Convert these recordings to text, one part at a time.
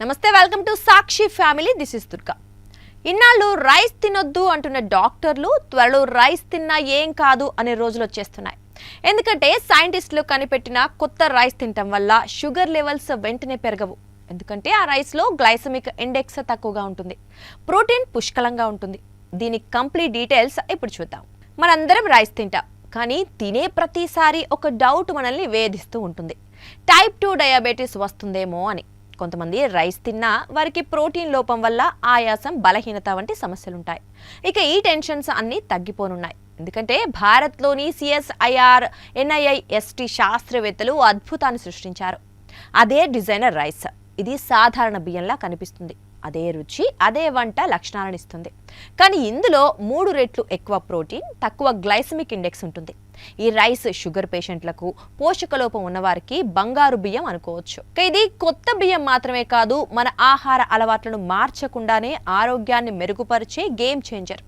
నమస్తే, welcome to Sakshi family. This is Durga. ఇన్నాళ్ళు rice తినొద్దు అంటున్న డాక్టర్లు త్వరలో రైస్ తిన్నా ఏం కాదు అనే రోజులు వచ్చేస్తున్నాయి. ఎందుకంటే సైంటిస్టులు కనిపెట్టిన కొత్త రైస్ తినటం వల్ల షుగర్ లెవెల్స్ వెంటనే పెరగవు. ఎందుకంటే ఆ రైస్లో గ్లైసెమిక్ ఇండెక్స్ తక్కువగా ఉంటుంది, ప్రోటీన్ పుష్కలంగా ఉంటుంది. దీని కంప్లీట్ డీటెయిల్స్ ఇప్పుడు చూద్దాం. మనందరం రైస్ తింటాం, కానీ తినే ప్రతిసారి ఒక డౌట్ మనల్ని వేధిస్తూ ఉంటుంది. టైప్ 2 డయాబెటీస్ వస్తుందేమో అని. కొంతమంది రైస్ తిన్నా వారికి ప్రోటీన్ లోపం వల్ల ఆయాసం, బలహీనత వంటి సమస్యలుంటాయి. ఇక ఈ టెన్షన్స్ అన్నీ తగ్గిపోనున్నాయి. ఎందుకంటే భారత్లోని CSIR NIIST శాస్త్రవేత్తలు అద్భుతాన్ని సృష్టించారు. అదే డిజైనర్ రైస్. ఇది సాధారణ బియ్యంలా కనిపిస్తుంది, అదే రుచి, అదే వంట లక్షణాలను ఇస్తుంది. కానీ ఇందులో 3 రెట్లు ఎక్కువ ప్రోటీన్, తక్కువ గ్లైసెమిక్ ఇండెక్స్ ఉంటుంది. ఈ రైస్ షుగర్ పేషెంట్లకు, పోషకలోపం ఉన్నవారికి బంగారు బియ్యం అనుకోవచ్చు. ఇది కొత్త బియ్యం మాత్రమే కాదు, మన ఆహార అలవాట్లను మార్చకుండానే ఆరోగ్యాన్ని మెరుగుపరిచే గేమ్ చేంజర్.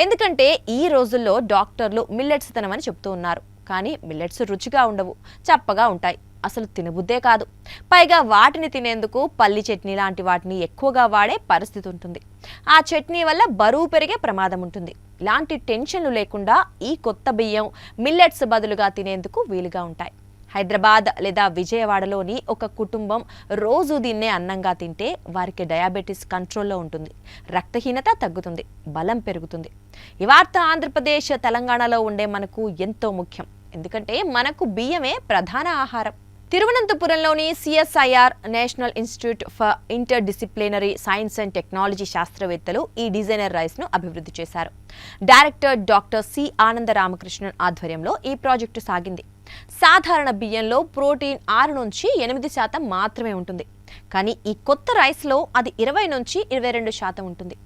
ఎందుకంటే ఈ రోజుల్లో డాక్టర్లు మిల్లెట్స్ తినమని చెప్తూ ఉన్నారు, కానీ మిల్లెట్స్ రుచిగా ఉండవు, చప్పగా ఉంటాయి, అసలు తినబుద్దే కాదు. పైగా వాటిని తినేందుకు పల్లి చట్నీ లాంటి వాటిని ఎక్కువగా వాడే పరిస్థితి ఉంటుంది. ఆ చట్నీ వల్ల బరువు పెరిగే ప్రమాదం ఉంటుంది. ఇలాంటి టెన్షన్లు లేకుండా ఈ కొత్త బియ్యం మిల్లెట్స్ బదులుగా తినేందుకు వీలుగా ఉంటాయి. హైదరాబాద్ లేదా విజయవాడలోని ఒక కుటుంబం రోజు దీన్నే అన్నంగా తింటే వారికి డయాబెటీస్ కంట్రోల్లో ఉంటుంది, రక్తహీనత తగ్గుతుంది, బలం పెరుగుతుంది. ఈ వార్త ఆంధ్రప్రదేశ్, తెలంగాణలో ఉండే మనకు ఎంతో ముఖ్యం. ఎందుకంటే మనకు బియ్యమే ప్రధాన ఆహారం. తిరువనంతపురంలోని CSIR national institute for inter disciplinary science and technology శాస్త్రవేత్తలు ఈ డిజైనర్ రైస్ ను అభివృద్ధి చేశారు. డైరెక్టర్ డాక్టర్ C ఆనందరామకృష్ణన్ ఆధ్వర్యంలో ఈ ప్రాజెక్టు సాగింది. సాధారణ బియ్యంలో ప్రోటీన్ 6 నుంచి 8% మాత్రమే ఉంటుంది, కానీ ఈ కొత్త రైస్ లో అది 20 నుంచి 22% ఉంటుంది,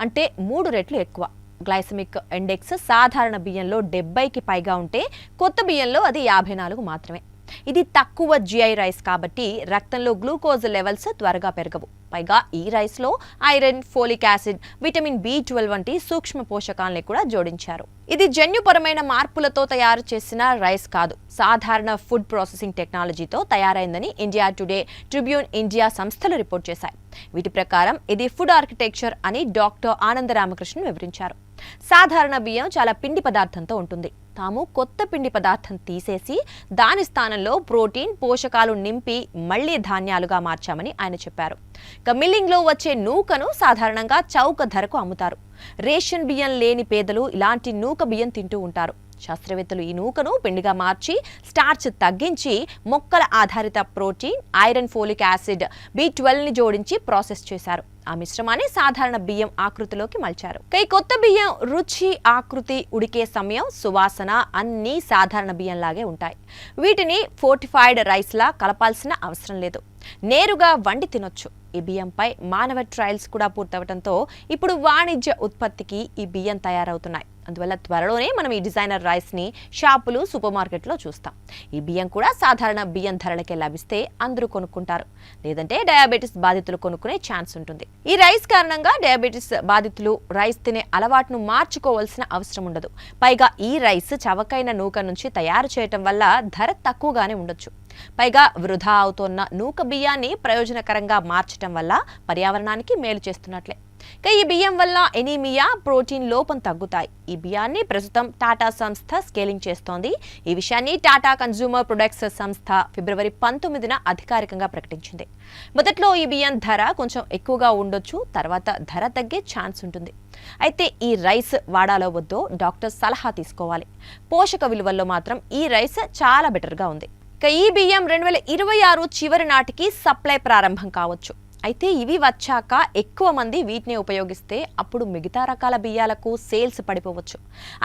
అంటే 3 రెట్లు ఎక్కువ. గ్లైసెమిక్ ఇండెక్స్ సాధారణ బియ్యంలో 70కి పైగా ఉంటే కొత్త బియ్యంలో అది 54 మాత్రమే. ఇది తక్కువ GI రైస్ కాబట్టి రక్తంలో గ్లూకోజ్ లెవెల్స్ త్వరగా పెరగవు. పైగా ఈ రైస్లో iron, folic acid, vitamin B12 వంటి సూక్ష్మ పోషకాలని కూడా జోడించారు. ఇది జన్యుపరమైన మార్పులతో తయారు చేసిన రైస్ కాదు, సాధారణ ఫుడ్ ప్రాసెసింగ్ టెక్నాలజీతో తయారైందని ఇండియా టుడే, ట్రిబ్యూన్ ఇండియా సంస్థలు రిపోర్ట్ చేశాయి. వీటి ప్రకారం ఇది ఫుడ్ ఆర్కిటెక్చర్ అని డాక్టర్ ఆనందరామకృష్ణన్ వివరించారు. సాధారణ బియ్యం చాలా పిండి పదార్థంతో ఉంటుంది. తాము కొత్త పిండి పదార్థం తీసేసి దాని స్థానంలో ప్రోటీన్, పోషకాలు నింపి మళ్లీ ధాన్యాలుగా మార్చామని ఆయన చెప్పారు. మిల్లింగ్ లో వచ్చే నూకను సాధారణంగా చౌక ధరకు అమ్ముతారు. రేషన్ బియ్యం లేని పేదలు ఇలాంటి నూక బియ్యం తింటూ ఉంటారు. శాస్త్రవేత్తలు ఈ నూకను పిండిగా మార్చి స్టార్చ్ తగ్గించి మొక్కల ఆధారిత ప్రోటీన్, ఐరన్, ఫోలిక్ యాసిడ్, B12ని జోడించి ప్రాసెస్ చేశారు. ఆ మిశ్రమాన్ని సాధారణ బియ్యం ఆకృతిలోకి మలిచారు. ఈ కొత్త బియ్యం రుచి, ఆకృతి, ఉడికే సమయం, సువాసన అన్నీ సాధారణ బియ్యంలాగే ఉంటాయి. వీటిని ఫోర్టిఫైడ్ రైస్ లా కలపాల్సిన అవసరం లేదు, నేరుగా వండి తినొచ్చు. ఈ బియ్యంపై మానవ ట్రయల్స్ కూడా పూర్తవడంతో ఇప్పుడు వాణిజ్య ఉత్పత్తికి ఈ బియ్యం తయారవుతున్నాయి. అందువల్ల త్వరలోనే మనం ఈ డిజైనర్ రైస్ ని షాపులు, సూపర్ మార్కెట్లో చూస్తాం. ఈ బియ్యం కూడా సాధారణ బియ్యం ధరలకే లభిస్తే అందరూ కొనుక్కుంటారు, లేదంటే డయాబెటీస్ బాధితులు కొనుక్కునే ఛాన్స్ ఉంటుంది. ఈ రైస్ కారణంగా డయాబెటీస్ బాధితులు రైస్ తినే అలవాటును మార్చుకోవాల్సిన అవసరం ఉండదు. పైగా ఈ రైస్ చవకైన నూక నుంచి తయారు చేయటం వల్ల ధర తక్కువగానే ఉండొచ్చు. పైగా వృధా అవుతున్న నూక బియ్యాన్ని ప్రయోజనకరంగా మార్చడం వల్ల పర్యావరణానికి మేలు చేస్తున్నట్లే. ఈ బియ్యం వల్ల ఎనీమియా, ప్రోటీన్ లోపం తగ్గుతాయి. ఈ బియ్యాన్ని ప్రస్తుతం టాటా సంస్థ స్కేలింగ్ చేస్తోంది. ఈ విషయాన్ని టాటా కన్స్యూమర్ ప్రొడక్ట్స్ సంస్థ ఫిబ్రవరి 19న అధికారికంగా ప్రకటించింది. మొదట్లో ఈ బియ్యం ధర కొంచెం ఎక్కువగా ఉండొచ్చు, తర్వాత ధర తగ్గే ఛాన్స్ ఉంటుంది. అయితే ఈ రైస్ వాడాలో వద్దో డాక్టర్ సలహా తీసుకోవాలి. పోషక విలువల్లో మాత్రం ఈ రైస్ చాలా బెటర్గా ఉంది. ఈ బియ్యం 2026 చివరి నాటికి సప్లై ప్రారంభం కావచ్చు. అయితే ఇవి వచ్చాక ఎక్కువ మంది వీటిని ఉపయోగిస్తే అప్పుడు మిగతా రకాల బియ్యాలకు సేల్స్ పడిపోవచ్చు.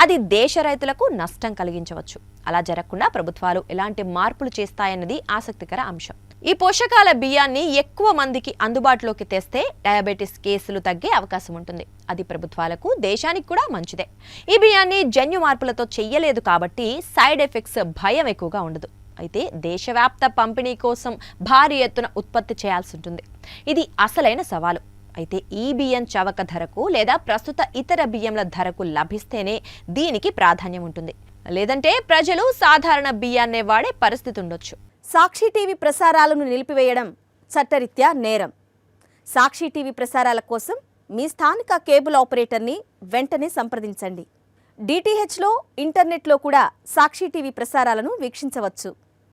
అది దేశ రైతులకు నష్టం కలిగించవచ్చు. అలా జరగకుండా ప్రభుత్వాలు ఎలాంటి మార్పులు చేస్తాయన్నది ఆసక్తికర అంశం. ఈ పోషకాల బియ్యాన్ని ఎక్కువ మందికి అందుబాటులోకి తెస్తే డయాబెటీస్ కేసులు తగ్గే అవకాశం ఉంటుంది. అది ప్రభుత్వాలకు, దేశానికి కూడా మంచిదే. ఈ బియ్యాన్ని జన్యు మార్పులతో చెయ్యలేదు కాబట్టి సైడ్ ఎఫెక్ట్స్ భయం ఎక్కువగా ఉండదు. అయితే దేశవ్యాప్త పంపిణీ కోసం భారీ ఎత్తున ఉత్పత్తి చేయాల్సి ఉంటుంది. ఇది అసలైన సవాలు. అయితే ఈ బియ్యం చవక ధరకు లేదా ప్రస్తుత ఇతర బియ్యంల ధరకు లభిస్తేనే దీనికి ప్రాధాన్యం ఉంటుంది, లేదంటే ప్రజలు సాధారణ బియ్యాన్నే వాడే పరిస్థితి ఉండొచ్చు. సాక్షి టీవీ ప్రసారాలను నిలిపివేయడం చట్టరీత్యా నేరం. సాక్షి టీవీ ప్రసారాల కోసం మీ స్థానిక కేబుల్ ఆపరేటర్ని వెంటనే సంప్రదించండి. డిటిహెచ్లో, ఇంటర్నెట్లో కూడా సాక్షి టీవీ ప్రసారాలను వీక్షించవచ్చు.